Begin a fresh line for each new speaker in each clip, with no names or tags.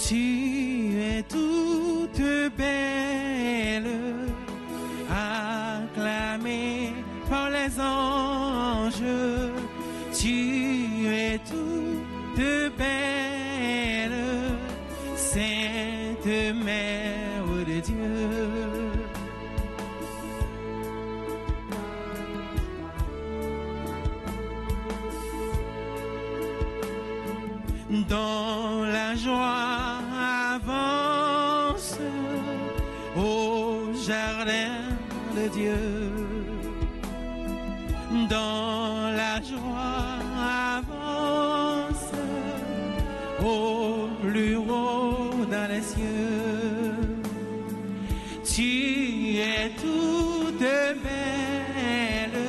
Tu es toute belle, acclamée par les anges. Tu es toute belle, Sainte Mère de Dieu. Dans la joie avance au jardin de Dieu. Dans la joie avance au plus haut dans les cieux. Tu es toute belle,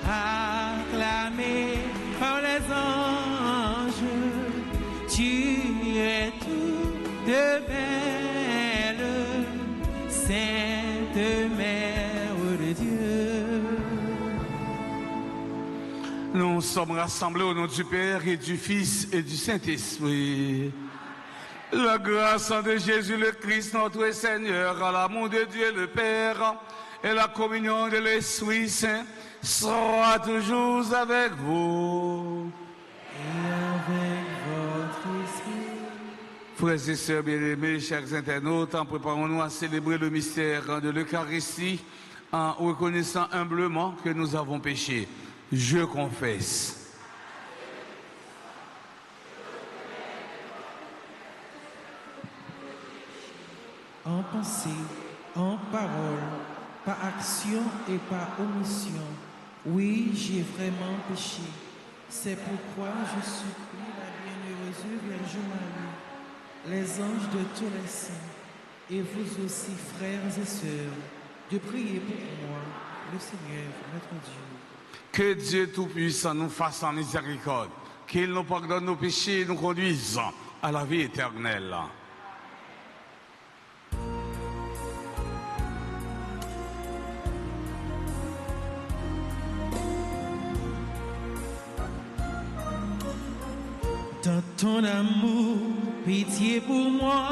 acclamée par les anges. Tu es toute belle, Sainte Mère de Dieu.
Nous sommes rassemblés au nom du Père et du Fils et du Saint-Esprit. La grâce de Jésus le Christ, notre Seigneur, l'amour de Dieu le Père et la communion de l'Esprit Saint sera toujours avec vous.
Et avec votre esprit.
Frères et sœurs bien-aimés, chers internautes, préparons-nous à célébrer le mystère de l'Eucharistie en reconnaissant humblement que nous avons péché. Je confesse.
En pensée, en parole, par action et par omission, oui, j'ai vraiment péché. C'est pourquoi je supplie la bienheureuse Vierge Marie, les anges de tous les saints, et vous aussi, frères et sœurs, de prier pour moi, le Seigneur, notre Dieu.
Que Dieu Tout-Puissant nous fasse en miséricorde, qu'il nous pardonne nos péchés et nous conduise à la vie éternelle.
Dans ton amour, pitié pour moi.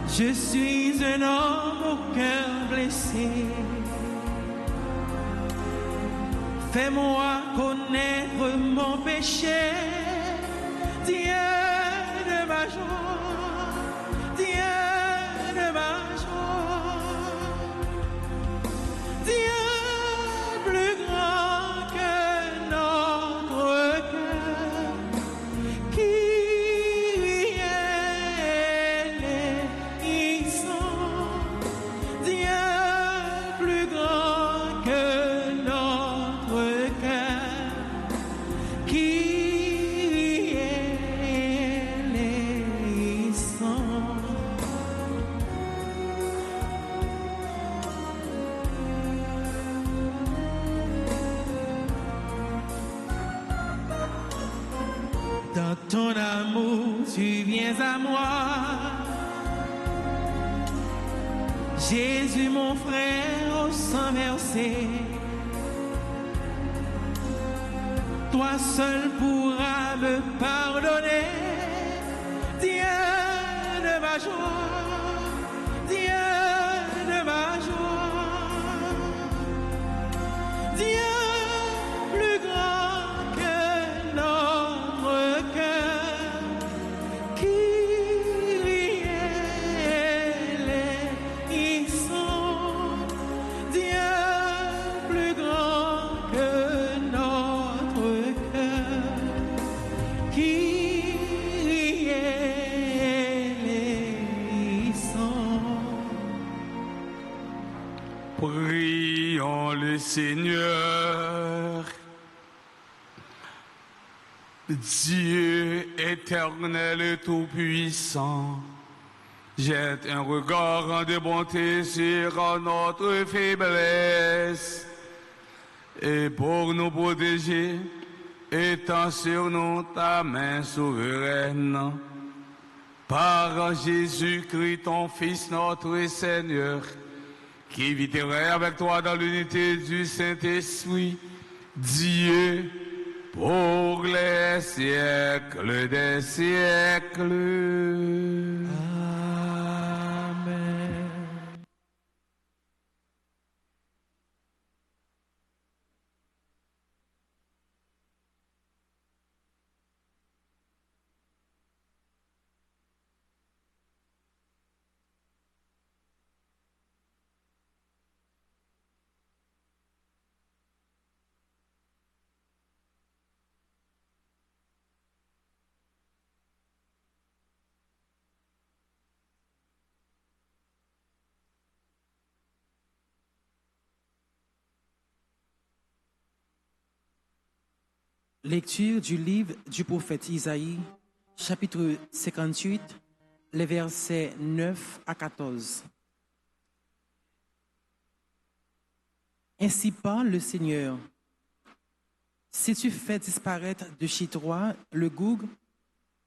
Je suis un homme au cœur blessé. Fais-moi connaître mon péché. Dieu de ma joie, Dieu de ma joie, Dieu plus grand que notre cœur, qui est l'Isson, Dieu plus grand que notre cœur, qui est l'Isson. Dans ton amour, tu viens à moi. Jésus, mon frère, au sang versé. Toi seul pourras me pardonner. Dieu de ma joie, Dieu de ma joie, Dieu plus grand que notre cœur, qui est l'Isson, Dieu plus grand que notre cœur, qui est l'Isson.
Prions le Seigneur. Dieu éternel et tout-puissant, jette un regard de bonté sur notre faiblesse et pour nous protéger, étends sur nous ta main souveraine. Par Jésus-Christ, ton Fils, notre Seigneur, qui vit et règne avec toi dans l'unité du Saint-Esprit, Dieu pour les siècles des siècles.
Amen. Lecture du livre du prophète Isaïe, chapitre 58, les versets 9 à 14. Ainsi parle le Seigneur. Si tu fais disparaître de chez toi le goût,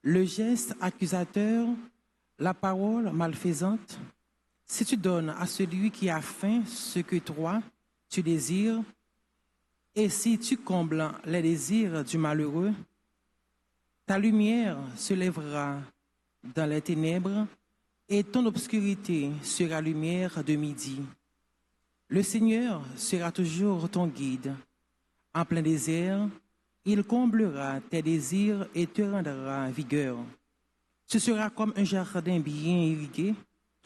le geste accusateur, la parole malfaisante, si tu donnes à celui qui a faim ce que toi, tu désires, et si tu combles les désirs du malheureux, ta lumière se lèvera dans les ténèbres et ton obscurité sera lumière de midi. Le Seigneur sera toujours ton guide. En plein désert, il comblera tes désirs et te rendra vigueur. Ce sera comme un jardin bien irrigué,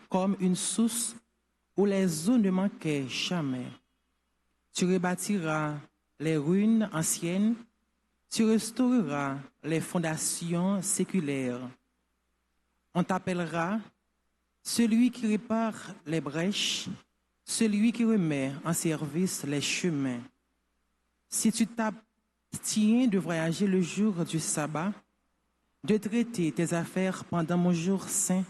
comme une source où les eaux ne manquaient jamais. Tu rebâtiras les ruines anciennes, tu restaureras les fondations séculaires. On t'appellera celui qui répare les brèches, celui qui remet en service les chemins. Si tu t'abstiens de voyager le jour du sabbat, de traiter tes affaires pendant mon jour saint,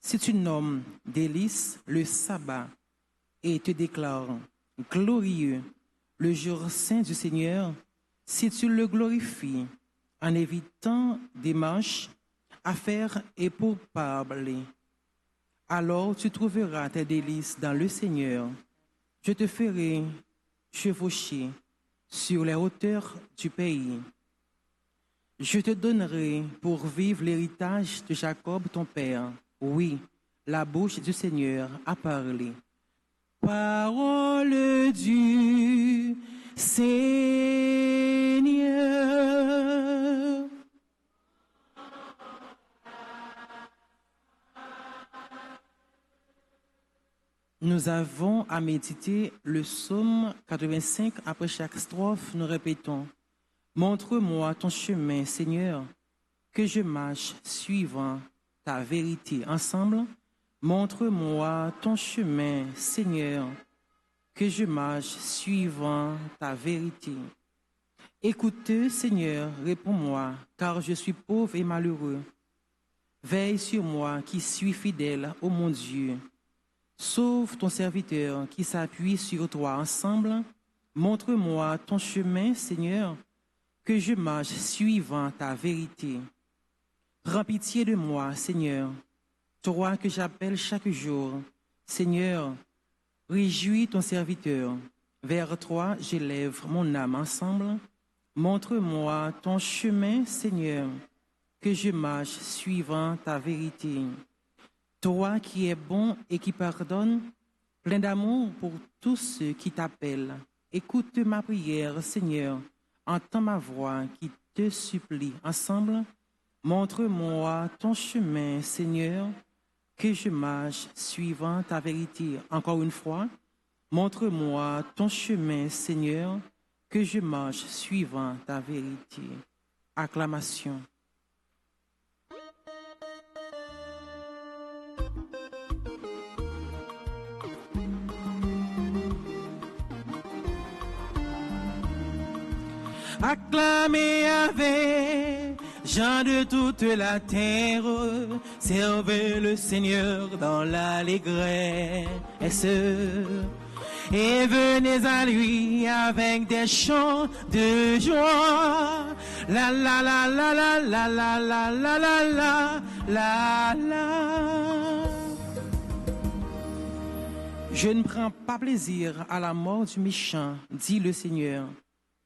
si tu nommes délice le sabbat et te déclares glorieux le jour saint du Seigneur, si tu le glorifies en évitant des marches, affaires et pourparlers, alors tu trouveras tes délices dans le Seigneur. Je te ferai chevaucher sur les hauteurs du pays. Je te donnerai pour vivre l'héritage de Jacob ton père. Oui, la bouche du Seigneur a parlé. Parole du Seigneur. Nous avons à méditer le psaume 85. Après chaque strophe, nous répétons « Montre-moi ton chemin, Seigneur, que je marche suivant ta vérité. » Ensemble, montre-moi ton chemin, Seigneur, que je marche suivant ta vérité. Écoute, Seigneur, réponds-moi, car je suis pauvre et malheureux. Veille sur moi qui suis fidèle, ô mon Dieu. Sauve ton serviteur qui s'appuie sur toi. Ensemble, montre-moi ton chemin, Seigneur, que je marche suivant ta vérité. Prends pitié de moi, Seigneur, toi que j'appelle chaque jour. Seigneur, réjouis ton serviteur. Vers toi, j'élève mon âme. Ensemble, montre-moi ton chemin, Seigneur, que je marche suivant ta vérité. Toi qui es bon et qui pardonne, plein d'amour pour tous ceux qui t'appellent. Écoute ma prière, Seigneur, entends ma voix qui te supplie. Ensemble, montre-moi ton chemin, Seigneur, que je marche suivant ta vérité. Encore une fois, montre-moi ton chemin, Seigneur, que je marche suivant ta vérité. Acclamation. Acclamez avec gens de toute la terre, servez le Seigneur dans l'allégresse. Et venez à lui avec des chants de joie. La la la la la la la la la la la la la. Je ne prends pas plaisir à la mort du méchant, dit le Seigneur,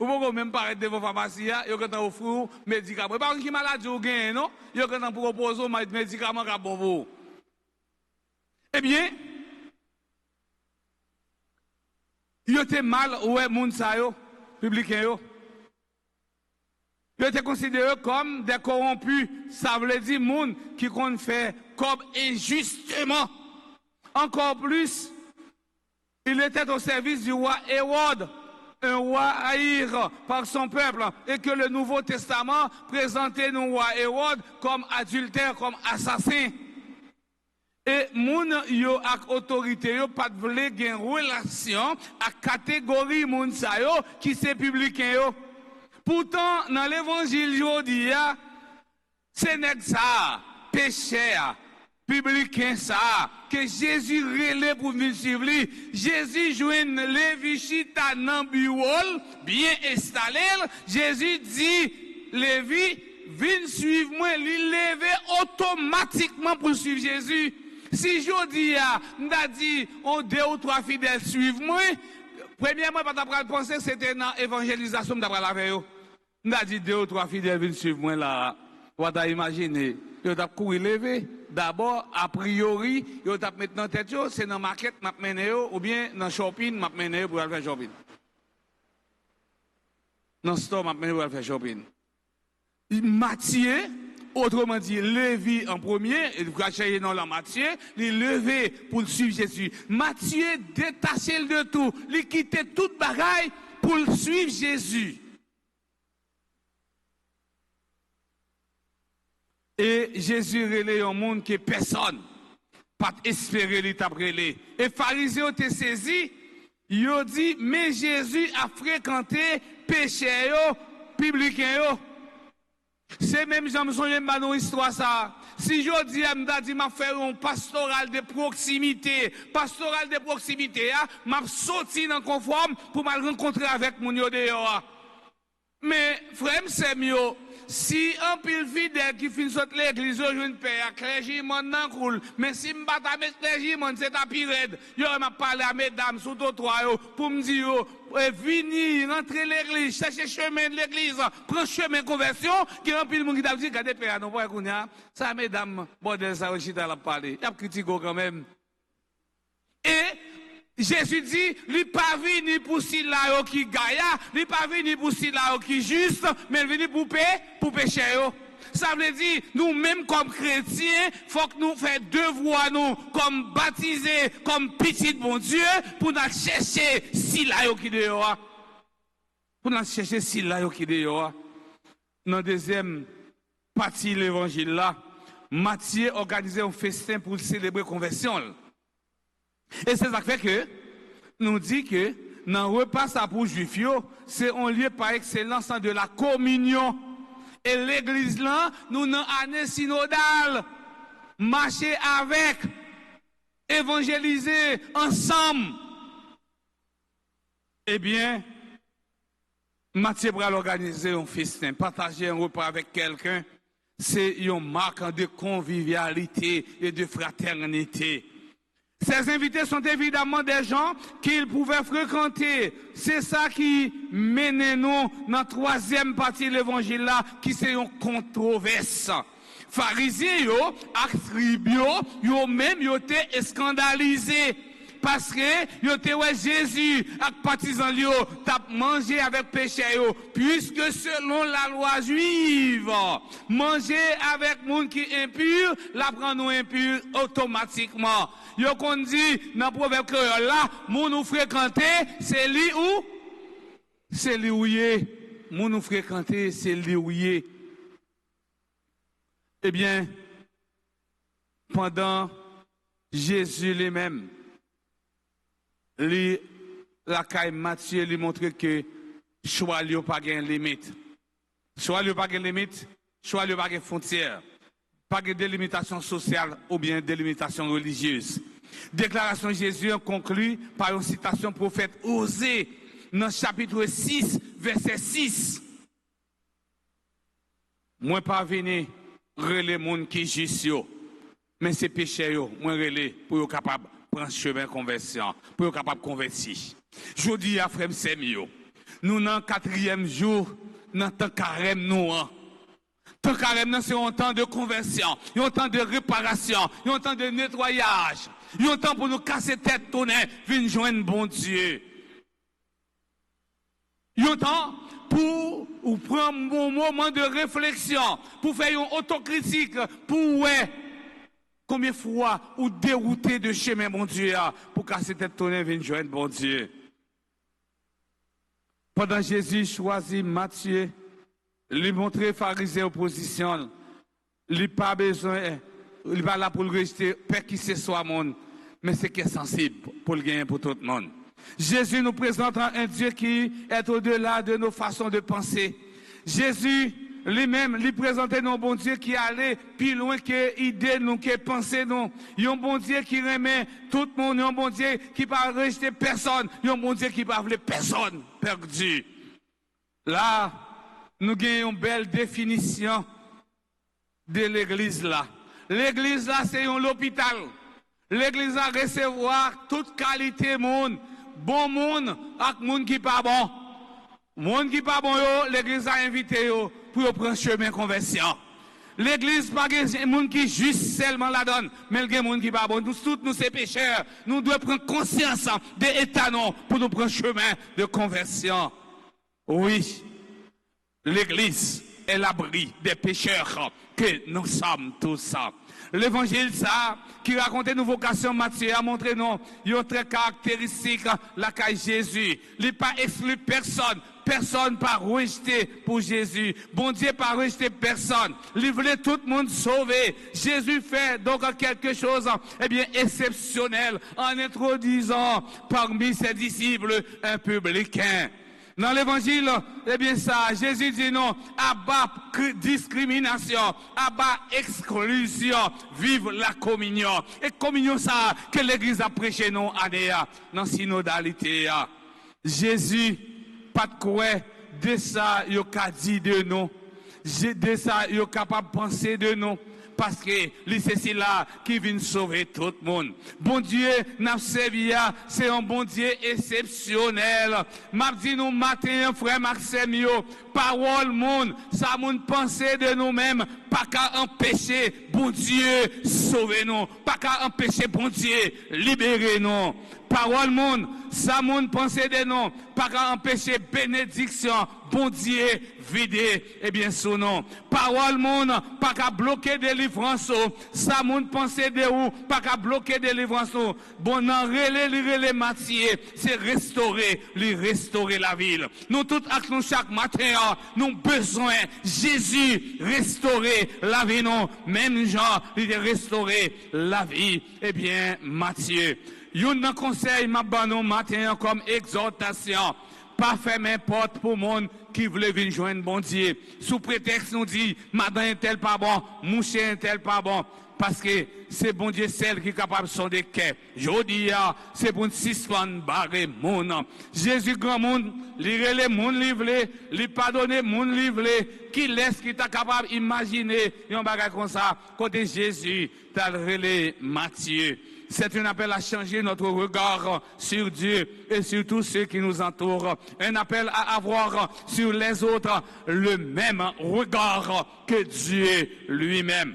Ou pouvez même paraître devant la pharmacie, vous pouvez offrir des médicaments. Par exemple, qui maladie vous gagnez, non? Vous pouvez proposer des médicaments pour vous. Eh bien, vous êtes mal, ouais, moun sa yo, publicain yo. Vous êtes considérés comme des corrompus. Ça veut dire moun qui compte faire comme injustement. Encore plus, il était au service du roi Hérode, un roi haï par son peuple, et que le Nouveau Testament présentait le roi Hérode comme adultère, comme assassin. Et moun yo ak autorité yo pas vle gen relation à catégorie moun sa yo qui c'est publicain yo. Pourtant dans l'évangile jodi a c'est nèg ça pécheur publicain ça que Jésus relè pour venir suivre lui. Jésus joine Lévi chita nan bureau bien installé. Jésus dit Lévi viens suivre moi, il levé automatiquement pour suivre Jésus. Si je dis, m'da dit, on 2 ou 3 fidèles suivent moi, premièrement, pas d'après penser que c'était dans l'évangélisation, d'après la veille. M'da dit 2 ou 3 fidèles viennent suivre moi là. Vous avez imaginé, vous avez couru levé. D'abord, a priori, vous avez maintenant tête, c'est dans la market, m'a mené, ou bien dans le shopping, m'a mené pour aller faire shopping. Dans le store, m'a mené pour aller faire shopping. Matthieu, autrement dit, Lévi en premier, il va chercher dans la Matthieu, il levé pour suivre Jésus. Matthieu détaché de tout, il quittait toute bagaille pour suivre Jésus. Et Jésus relève un monde que personne pas espérer lui t'après. Et pharisiens ont été saisis, ils ont dit, mais Jésus a fréquenté pécheurs, publicains. C'est même Jean Sonye dans histoire ça. Si je dis à m'dadi m'a fait un pastoral de proximité, m'a sorti dans conforme pour m'a rencontrer avec mon yo dehors. Mais frère c'est mieux. Si un pile fidèle qui finit sortir l'église, je ne paie à clergyman nan cool. Mais si m'bata avec clergyman, c'est à pirate. Yo m'a parlé à mesdames sous trottoir pour me dire venir rentrer l'église, chercher chemin de l'église, prendre chemin conversion, qui un pile monde qui t'a dit regardez père non pas kounya. Ça mesdames, bordel ça aussi t'a parlé. Y a critiqué quand même. Et Jésus dit, il pas venu pour si là qui gaïa, il pas venu pour si là qui juste, mais il venu pour pécher. Ça veut dire, nous-mêmes comme chrétiens, faut que nous fassions devoir nous, comme baptisés, comme petits bon Dieu, pour nous chercher si là qui dehors. Pour nous chercher si là qui dehors. Dans la deuxième partie de l'évangile là, Matthieu organisait un festin pour célébrer la conversion. Et c'est ça qui fait que nous dit que dans le repas ça pour juifs, c'est un lieu par excellence de la communion. Et l'église là, nous dans année synodale, marcher avec, évangéliser ensemble. Eh bien, Matthieu va organiser un festin, partager un repas avec quelqu'un, c'est une marque de convivialité et de fraternité. Ces invités sont évidemment des gens qu'ils pouvaient fréquenter. C'est ça qui mène nous dans la troisième partie de l'évangile là, qui c'est une controverse. Pharisiens, yo même yo été scandalisés. Parce que yo te ouais Jésus avec partisans yo t'a mangé avec péché yo puisque selon la loi juive manger avec monde qui impur la prend nous impur automatiquement yo qu'on dit dans proverbe créole là moun nous fréquenter c'est lui ou c'est lui ouillé moun nous fréquenter c'est lui ouillé. Eh bien pendant Jésus lui-même la caille Matthieu lui montre que choix lui pas de limite. Choix lui pas de limite, choix lui pas de frontières, pas de délimitation sociale ou bien délimitation religieuse. Déclaration de Jésus conclut par une citation prophète Osée dans chapitre 6 verset 6. Moi pas venir relais monde qui juste mais c'est péché yo, moi relais pour être capable prendre chemin conversion pour être capable de convertir. Je dis à frère Semio, Nous, dans le 4e jour, dans le temps carême, nous, temps carême, c'est un temps de conversion, un temps de réparation, un temps de nettoyage, un temps pour nous casser tête, tourner, venir joindre bon Dieu. Un temps pour prendre un bon moment de réflexion, pour faire une autocritique, pour combien de fois ou dérouter de chemin, mon Dieu, pour casser tête, tourner, venir joindre bon Dieu. Pendant Jésus choisit Matthieu, lui montrer pharisien opposition, il pas besoin, il va là pour le rejeter, pas qui ce soit monde, mais c'est qui est sensible pour le gagner pour tout le monde. Jésus nous présente un Dieu qui est au-delà de nos façons de penser. Jésus lui-même, lui présentait un bon Dieu qui allait plus loin que l'idée, nous, que penser, nous. Il y a un bon Dieu qui remet tout le monde, il y a un bon Dieu qui ne va rejeter personne, il y a un bon Dieu qui ne va vouloir personne perdu. Là, nous avons une belle définition de l'église là. L'église là, c'est un hôpital. L'église a recevoir toute qualité monde, bon monde, avec monde qui pas bon. Monde qui pas bon yo, l'église a invité yo pour prendre chemin conversion. L'église pas des monde qui juste seulement la donne, mais il y a monde qui pas bon. Nous tous nous c'est pécheurs, nous devons prendre conscience de l'état non pour nous prendre chemin de conversion. Oui. L'église est l'abri des pécheurs que nous sommes tous. L'évangile, ça, qui racontait nos vocations, Matthieu a montré non, il y a très caractéristique, la caille Jésus. Il n'a pas exclu personne. Personne pas rejeté pour Jésus. Bon Dieu pas rejeté personne. Il voulait tout le monde sauver. Jésus fait donc quelque chose, eh bien, exceptionnel en introduisant parmi ses disciples un publicain. Dans l'évangile, eh bien ça, Jésus dit non, abat discrimination, abat exclusion, vive la communion. Et communion ça, que l'église a prêché non, Adéa, dans synodalité. Jésus, pas de quoi, de ça, il a dit de nous. De ça, il est capable de penser de nous. Parce que c'est là qui vient sauver tout le monde. Bon Dieu, n'a servi, c'est un bon Dieu exceptionnel. M'a dit nous matin, frère Maxime, parole monde, ça monde penser de nous-mêmes, pas qu'à empêcher bon Dieu sauver nous, pas qu'à empêcher bon Dieu libérer nous. Parole monde, ça monde penser de nous, pas qu'à empêcher bénédiction, bon Dieu vider, eh bien son nom. Parole monde, pas qu'à bloquer délivrance, ça monde penser de où, pas qu'à bloquer délivrance. Bon, non, relais Mathieu, c'est restaurer la ville. Nous tous nous chaque matin, nous besoin Jésus restaurer la vie, non, même Jean, il restaurer la vie, eh bien Mathieu. Un conseil m'a donné matin comme exhortation. Pas fermer porte pour monde qui voulait venir joindre bon Dieu. Sous prétexte nous dit, madame est tel pas bon, mon chien est tel pas bon. Parce que c'est bon Dieu celle qui est capable de sonder cœur. Je dis, c'est pour suspendre barrer mon. Jésus grand monde, lire les monde livré, lui pardonner monde livré, qui laisse qui t'a capable d'imaginer un bagage comme ça, côté Jésus, t'as relé Matthieu. C'est un appel à changer notre regard sur Dieu et sur tous ceux qui nous entourent. Un appel à avoir sur les autres le même regard que Dieu lui-même.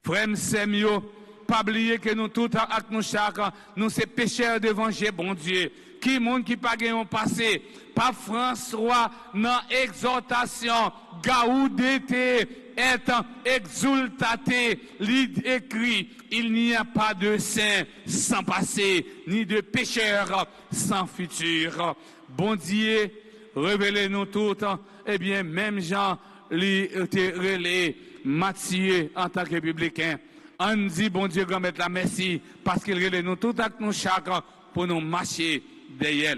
Frère Semio, pas oublier que nous tous, avec nous chaque, nous sommes pécheurs devant Dieu, bon Dieu. Qui monde qui pas gagné passé, pas François, dans exhortation, gaou d'été, est exultaté, lit écrit, il n'y a pas de saint sans passé, ni de pécheur sans futur. Bon Dieu, révélez-nous toutes, eh bien, même Jean, lui, était relé, Matthieu, en tant que républicain. On dit, bon Dieu, grand maître, la merci, parce qu'il relève nous tout avec nous chaque pour nous marcher derrière.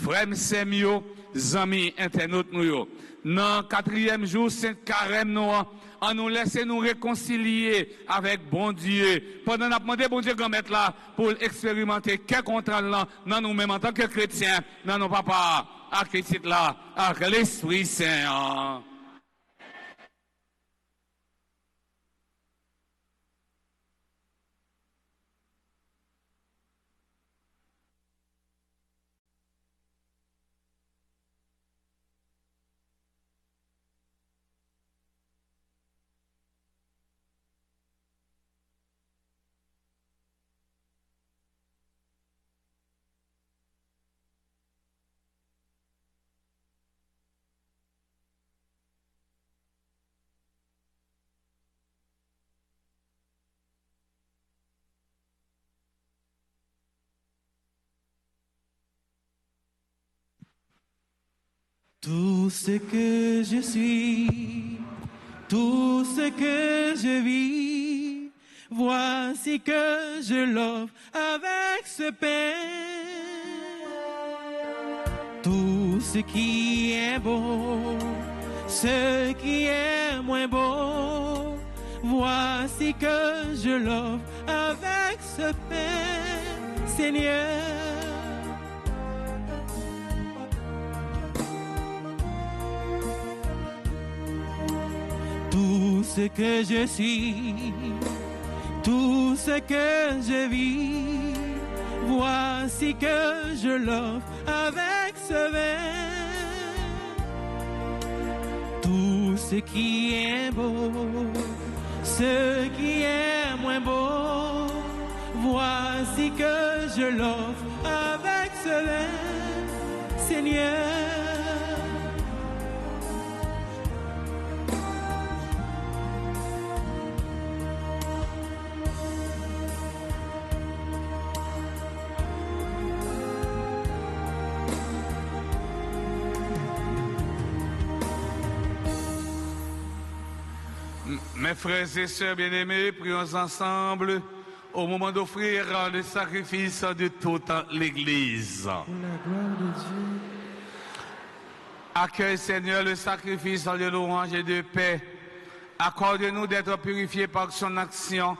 Frère Semio, amis internautes nous, dans le 4e jour, Saint Carême, nous, on nous laisse nous réconcilier avec bon Dieu. Pendant qu'on a demandé bon Dieu grand maître là, pour expérimenter quel contrôle là, dans nous-mêmes en tant que chrétiens, dans nos papas, à Christ là, avec l'Esprit Saint.
Tout ce que je suis, tout ce que je vis, voici que je l'offre avec ce pain. Tout ce qui est beau, ce qui est moins beau, voici que je l'offre avec ce pain, Seigneur. Tout ce que je suis, tout ce que je vis, voici que je l'offre avec ce vin. Tout ce qui est beau, ce qui est moins beau, voici que je l'offre avec ce vin, Seigneur.
Mes frères et sœurs bien-aimés, prions ensemble au moment d'offrir le sacrifice de toute l'Église.
Pour la gloire de Dieu.
Accueille, Seigneur, le sacrifice de louange et de paix. Accorde-nous d'être purifiés par son action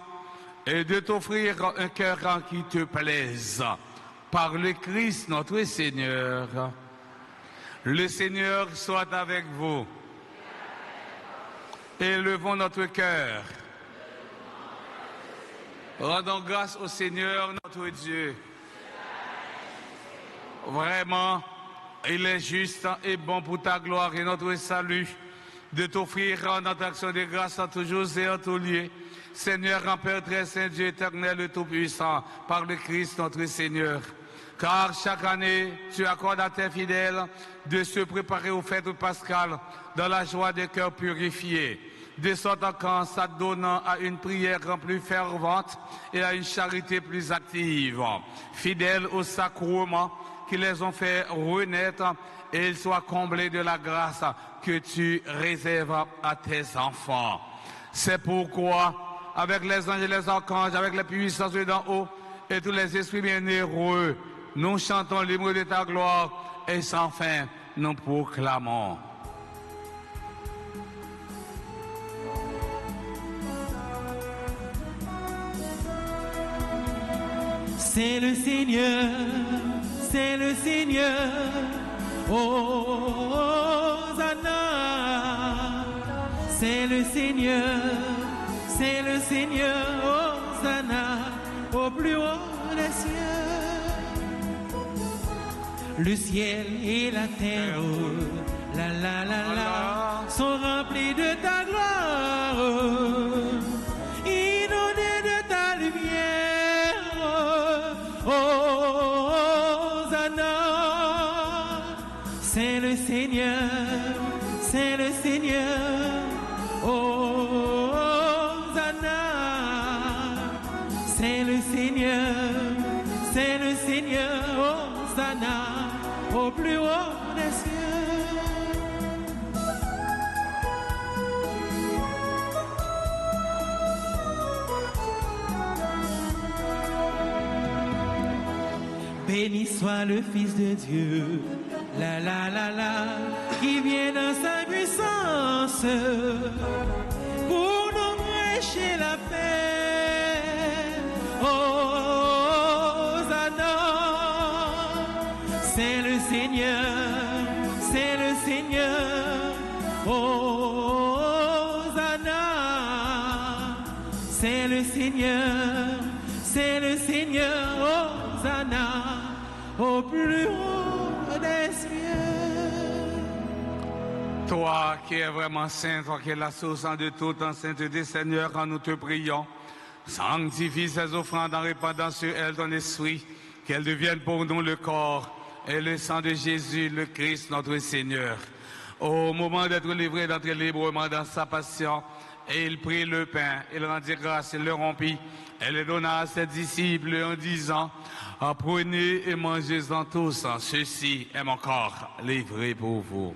et de t'offrir un cœur qui te plaise. Par le Christ, notre Seigneur. Le Seigneur soit avec vous. Élevons notre cœur. Rendons grâce au Seigneur notre Dieu. Vraiment, il est juste et bon pour ta gloire et notre salut de t'offrir notre action de grâce en toujours et en tout lieu. Seigneur, en Père très saint, Dieu éternel et tout-puissant, par le Christ notre Seigneur. Car chaque année, tu accordes à tes fidèles de se préparer aux fêtes pascales dans la joie des cœurs purifiés, de sorte qu'en s'adonnant à une prière plus fervente et à une charité plus active, fidèles aux sacrements qui les ont fait renaître, et ils soient comblés de la grâce que tu réserves à tes enfants. C'est pourquoi, avec les anges et les archanges, avec les puissances d'en haut et tous les esprits bienheureux, nous chantons l'hymne de ta gloire et sans fin nous proclamons.
C'est le Seigneur, c'est le Seigneur, Hosanna. C'est le Seigneur, c'est le Seigneur, Hosanna, au plus haut des cieux. Le ciel et la terre, la la la la, sont remplis de ta gloire, inondés de ta lumière. Hosanna, c'est le Seigneur, c'est le Seigneur. Hosanna, c'est le Seigneur, c'est le Seigneur. Hosanna, au plus haut des cieux. Béni soit le Fils de Dieu, la la la la, qui vient dans sa puissance pour nous prêcher la paix. Hosanna, c'est le Seigneur, c'est le Seigneur. Hosanna, c'est le Seigneur, c'est le Seigneur. Hosanna, au plus haut des cieux.
Toi qui es vraiment saint, toi qui es la source de toute en sainteté, Seigneur, quand nous te prions, sanctifie ces offrandes en répandant sur elles ton esprit, qu'elles deviennent pour nous le corps et le sang de Jésus, le Christ, notre Seigneur. Au moment d'être livré, d'entrer librement dans sa passion, et il prit le pain, il rendit grâce, il le rompit, et le donna à ses disciples en disant: apprenez et mangez-en tous, ceci est mon corps livré pour vous.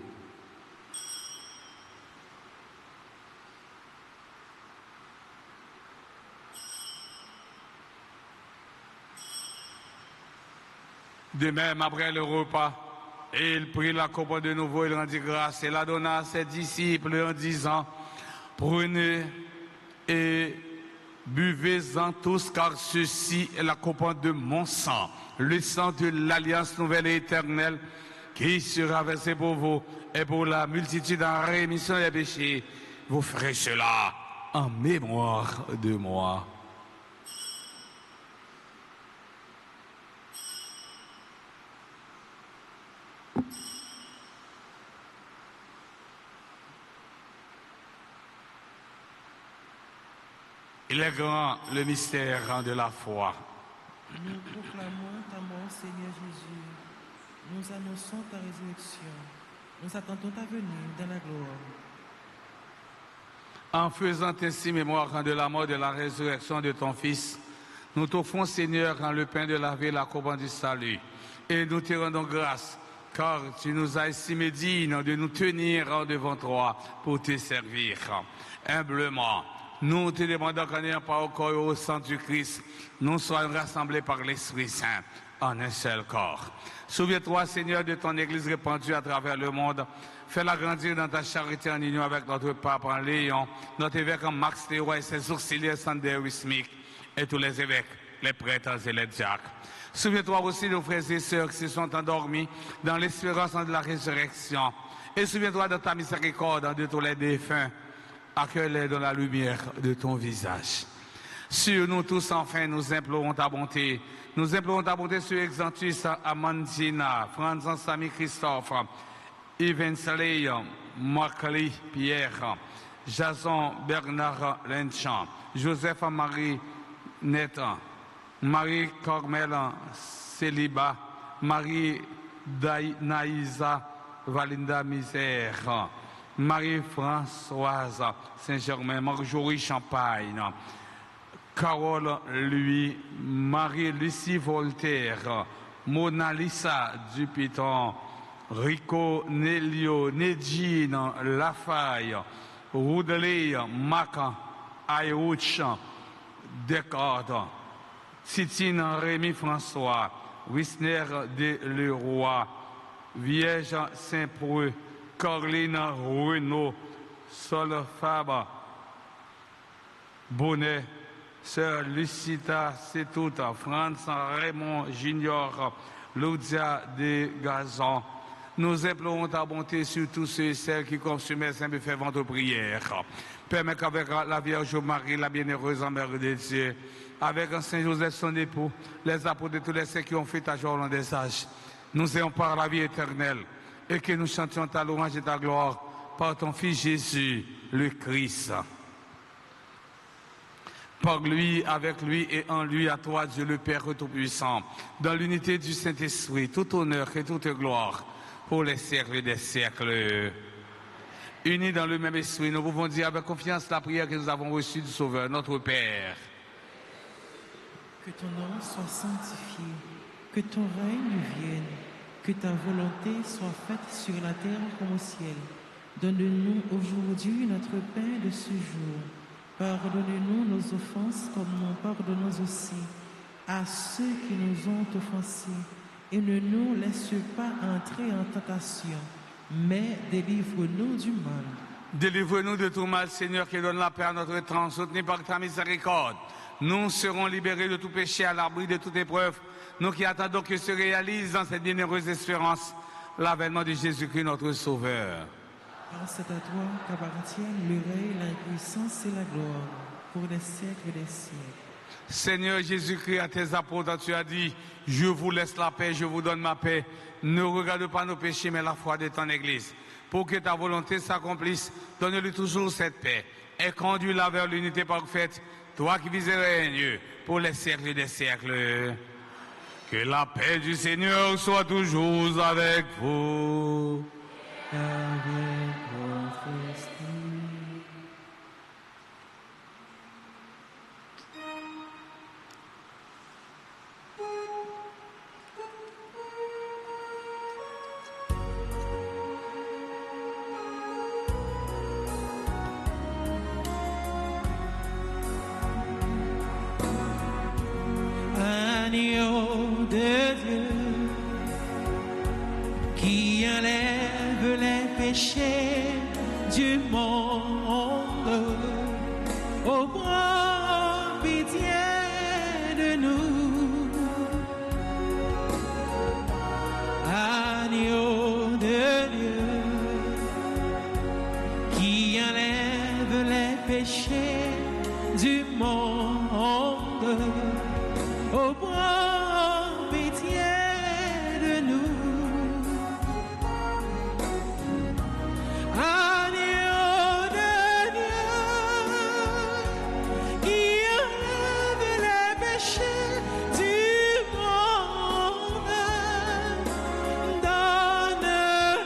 De même, après le repas, il prit la coupe de nouveau, il rendit grâce et la donna à ses disciples en disant, prenez et buvez-en tous, car ceci est la coupe de mon sang, le sang de l'alliance nouvelle et éternelle, qui sera versé pour vous et pour la multitude en rémission des péchés. Vous ferez cela en mémoire de moi. Il est grand le mystère de la foi.
Nous proclamons ta mort, Seigneur Jésus. Nous annonçons ta résurrection. Nous attendons ta venue dans la gloire.
En faisant ainsi mémoire de la mort et de la résurrection de ton Fils, nous t'offrons, Seigneur, le pain de la vie et la coupe du salut. Et nous te rendons grâce, car tu nous as estimés dignes de nous tenir devant toi pour te servir. Humblement, nous te demandons qu'en ayant pas au corps et au sang du Christ, nous soyons rassemblés par l'Esprit Saint en un seul corps. Souviens-toi, Seigneur, de ton Église répandue à travers le monde. Fais-la grandir dans ta charité en union avec notre pape en Léon, notre évêque en Max Théroy et ses auxiliaires Sander Wismic et tous les évêques, les prêtres et les diacres. Souviens-toi aussi de nos frères et sœurs qui se sont endormis dans l'espérance de la résurrection. Et souviens-toi de ta miséricorde de tous les défunts. Accueille-les dans la lumière de ton visage. Sur nous tous, enfin, nous implorons ta bonté. Nous implorons ta bonté sur Exantus, Amandina, Franz Samy Christophe, Yves Saley, Marcli Pierre, Jason Bernard Lenchamp, Joseph Marie Netan, Marie Cormel Célibat, Marie Naïsa Valinda Misère, Marie-Françoise Saint-Germain, Marjorie Champagne, Carole Louis, Marie-Lucie Voltaire, Mona Lisa Dupiton, Rico Nelio, Nedjine Lafaille, Roudelé Mac Aïouch, Descartes, Titine Rémi François, Wisner de Leroy, Vierge Saint-Preux, Corline Renaud, Sol Fabre, Bonnet, Sœur Lucita Setouta, Franz Raymond Junior, Loudia de Gazon. Nous implorons ta bonté sur tous ceux et celles qui consomment saint ferventes prières. Permets qu'avec la Vierge Marie, la bienheureuse Mère de Dieu, avec Saint Joseph son époux, les apôtres de tous les saints qui ont fait ta joie au long des âges, nous ayons par la vie éternelle et que nous chantions ta louange et ta gloire par ton Fils Jésus, le Christ. Par lui, avec lui et en lui, à toi, Dieu le Père Tout-Puissant, dans l'unité du Saint-Esprit, tout honneur et toute gloire pour les siècles des siècles. Unis dans le même esprit, nous pouvons dire avec confiance la prière que nous avons reçue du Sauveur, notre Père.
Que ton nom soit sanctifié, que ton règne vienne, que ta volonté soit faite sur la terre comme au ciel. Donne-nous aujourd'hui notre pain de ce jour. Pardonne-nous nos offenses comme nous pardonnons aussi à ceux qui nous ont offensés. Et ne nous laisse pas entrer en tentation, mais délivre-nous du mal.
Délivre-nous de tout mal, Seigneur, qui donne la paix à notre temps, soutenu par ta miséricorde. Nous serons libérés de tout péché, à l'abri de toute épreuve. Nous qui attendons que se réalise dans cette bienheureuse espérance l'avènement de Jésus-Christ, notre Sauveur.
Car c'est à toi qu'appartiennent le règne, la puissance et la gloire, pour les siècles des siècles.
Seigneur Jésus-Christ, à tes apôtres, tu as dit, je vous laisse la paix, je vous donne ma paix. Ne regarde pas nos péchés, mais la foi de ton Église. Pour que ta volonté s'accomplisse, donne-lui toujours cette paix et conduis-la vers l'unité parfaite, toi qui vis et règnes pour les siècles des siècles. Que la paix du Seigneur soit toujours avec vous.
Avec votre esprit. Agneau de Dieu, qui enlève les péchés du monde. Oh, prends pitié de nous. Agneau de Dieu, qui enlève les péchés du monde. Oh, prends pitié de nous. Agneau de Dieu, qui enlève les péchés du monde. Donne-nous,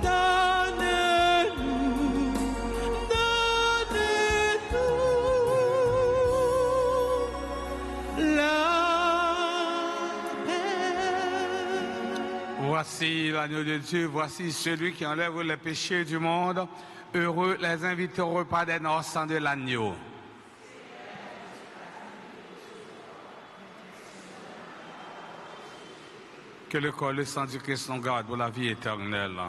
donne-nous, donne-nous la paix.
Voici l'agneau de Dieu, voici celui qui enlève les péchés du monde. Heureux les invités au repas des noces de l'agneau. Que le corps et le sang du Christ nous garde pour la vie éternelle.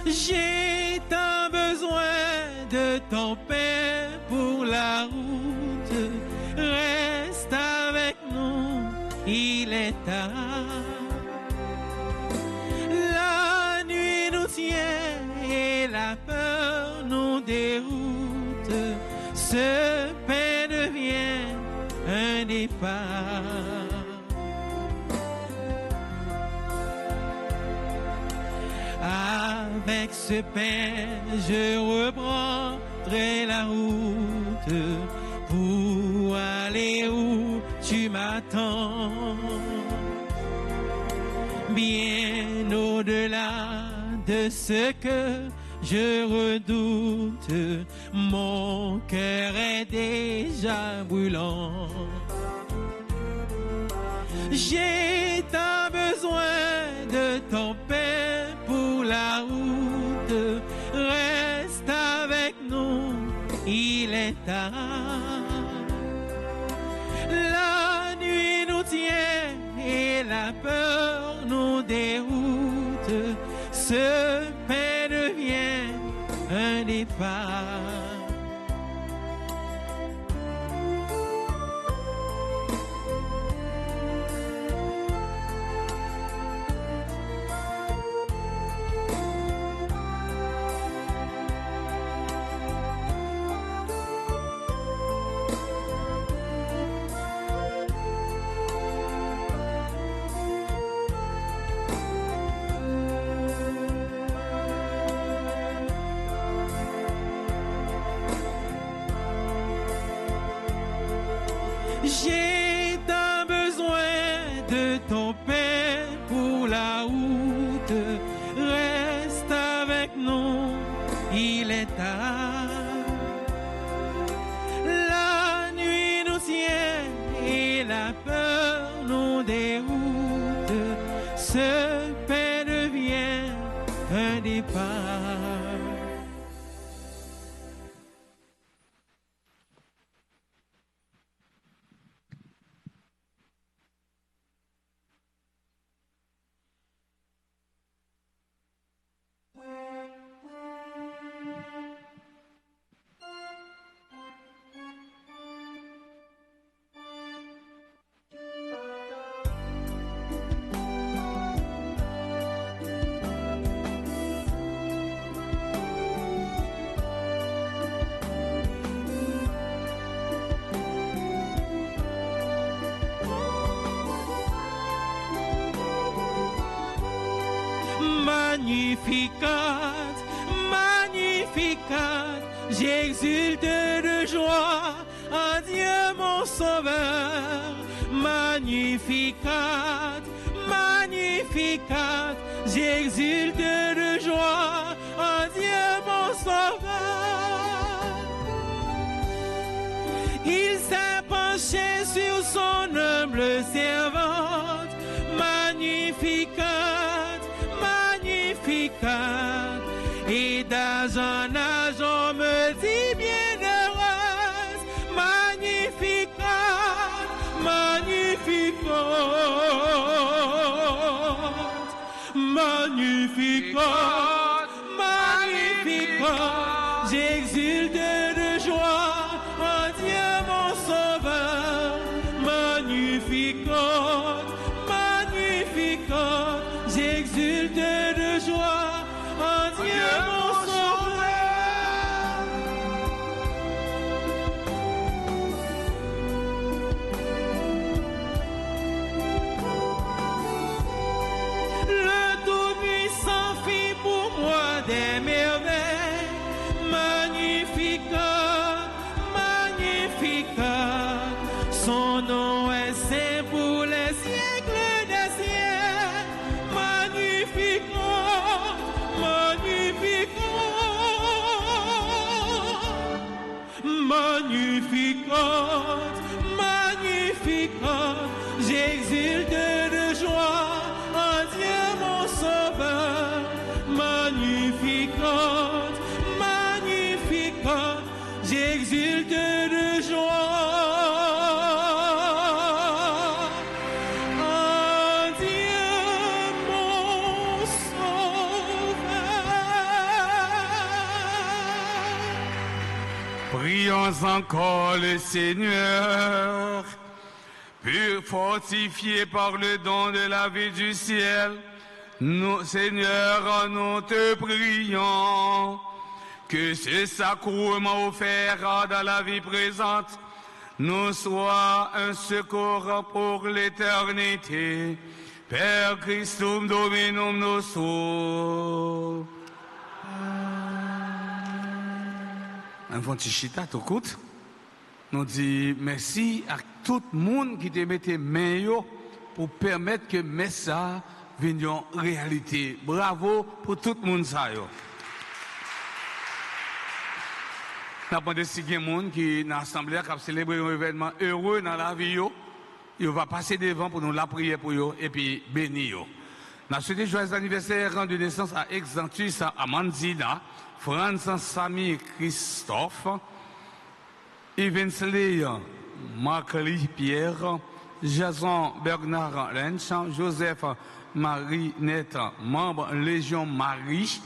J'ai tant besoin de ton paix pour la route. Reste avec nous, il est tard. La nuit nous tient et la peur nous déroute. Ce pain devient un départ. Avec ce pain, je reprendrai la route pour aller où tu m'attends. Bien au-delà de ce que je redoute, mon cœur est déjà brûlant. J'ai tant besoin de ton pain pour la route. Reste avec nous, il est tard. La nuit nous tient et la peur nous déroute. Ce pain devient un départ. J'ai tant besoin de ton pain pour la route. Reste avec nous, il est tard. La nuit nous tient et la peur nous déroute. Ce pain devient un départ. Magnificat, Magnificat, j'exulte de joie en Dieu mon Sauveur. Magnificat, Magnificat, j'exulte de joie en Dieu mon Sauveur. Il s'est penché sur son humble servante. Magnificat, Magnificat, et d'âge en âge on me dit bienheureuse. Magnificat, Magnificat, Magnificat, Magnificat, j'exulte de joie en Dieu mon Sauveur. Magnificat, Magnificat, j'exulte de joie en Dieu mon Sauveur. Le Tout-Puissant fit pour moi des merveilles. Magnificat, Magnificat, son nom est saint pour les siècles des siècles. Magnificat, Magnificat, Magnificat, Magnificat, j'exulte de joie en Dieu mon Sauveur. Magnificat, Magnificat, j'exulte de joie en Dieu mon Sauveur.
Prions encore le Seigneur, pur fortifié par le don de la vie du ciel. Nous, Seigneur, nous te prions que ce sacrement offert dans la vie présente nous soit un secours pour l'éternité. Père Christum Dominum Nostrum. Un petit chita tout court. Nous dit merci à tout le monde qui te mette main pour permettre que ça vienne en réalité. Bravo pour tout le monde ça yo. Nous avons des gens qui dans l'Assemblée qui célébrer un événement heureux dans la vie. Il va passer devant pour nous la prière pour eux et puis bénir. Nous avons souhaité joyeux anniversaire de naissance à Exantus, à Amandina, Franz Samy Christophe, Evensley Marc-Louis Pierre, Jason Bernard Lench, Joseph Marie-Nette, membre Légion Marie,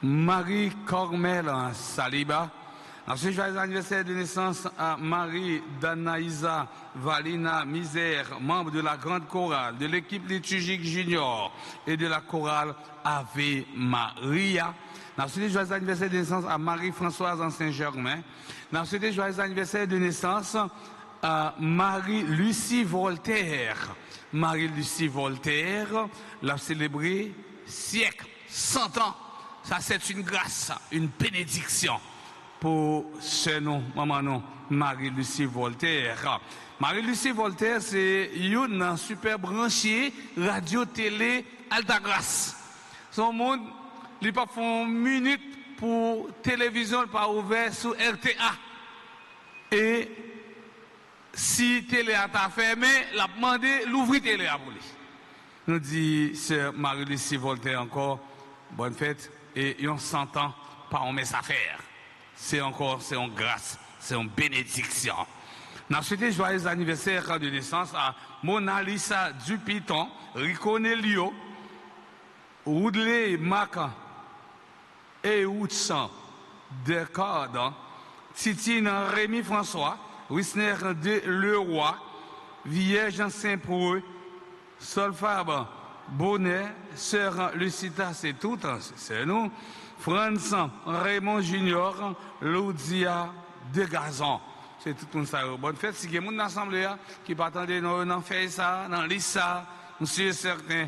Marie Cormel Saliba. Ensuite, joyeux anniversaire de naissance à Marie Danaïsa Valina Misère, membre de la grande chorale, de l'équipe liturgique junior et de la chorale Ave Maria. Ensuite, joyeux anniversaire de naissance à Marie-Françoise en Saint-Germain. Ensuite, joyeux anniversaire de naissance à Marie-Lucie Voltaire. Marie-Lucie Voltaire l'a célébré siècle, 100 ans. Ça, c'est une grâce, une bénédiction pour ce nom, maman non, Marie-Lucie Voltaire. Marie-Lucie Voltaire, c'est une super branchée radio-télé Altagrace. Son monde, il pas fait une minute pour télévision, pas ouvert sur RTA. Et si télé a fermé, l'a demandé l'ouvrir télé à pour lui. Nous dit sœur Marie-Lucie Voltaire encore, bonne fête, et on s'entend, pas on met sa faire. C'est une grâce, c'est une bénédiction. Nous avons souhaité joyeux anniversaire de naissance à Mona Lisa Dupiton, Riconelio, Woodley Maca, et Woodson Descartes, Titine Rémi François, Wisner de Leroy, Vierge Saint-Preux, Solfab Bonnet, Sœur Lucita, c'est tout, c'est nous. Franz Raymond Junior, Laudia de Gazon. C'est tout le monde ça. Bonne fête. Si il y a des gens dans l'Assemblée qui pas attendre dans faire ça, dans l'ISA, monsieur certain,